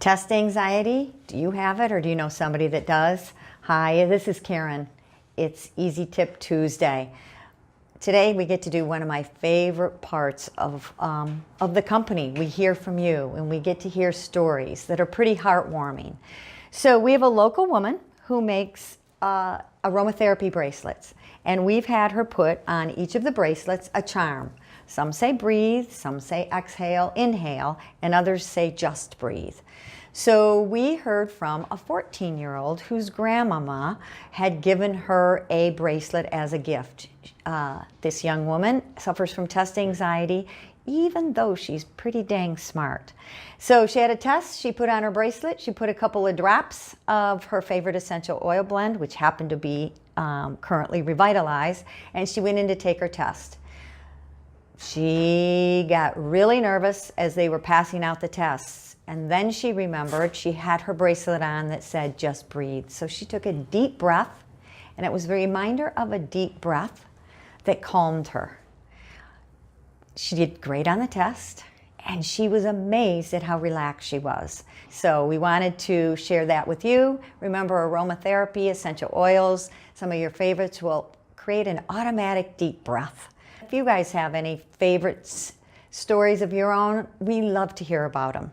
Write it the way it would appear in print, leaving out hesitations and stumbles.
Test anxiety, do you have it or do you know somebody that does? Hi, this is Caryn. It's Easy Tip Tuesday. Today we get to do one of my favorite parts of the company. We hear from you and we get to hear stories that are pretty heartwarming. So we have a local woman who makes aromatherapy bracelets, and we've had her put on each of the bracelets a charm. Some say breathe, some say exhale, inhale, and others say just breathe. So we heard from a 14-year-old whose grandmama had given her a bracelet as a gift. This young woman suffers from test anxiety, even though she's pretty dang smart. So she had a test, she put on her bracelet, she put a couple of drops of her favorite essential oil blend, which happened to be currently revitalized, and she went in to take her test. She got really nervous as they were passing out the tests, and then she remembered she had her bracelet on that said just breathe. So she took a deep breath, and it was a reminder of a deep breath that calmed her. She did great on the test, and she was amazed at how relaxed she was. So we wanted to share that with you. Remember, aromatherapy, essential oils, some of your favorites will create an automatic deep breath. If you guys have any favorites, stories of your own, we love to hear about them.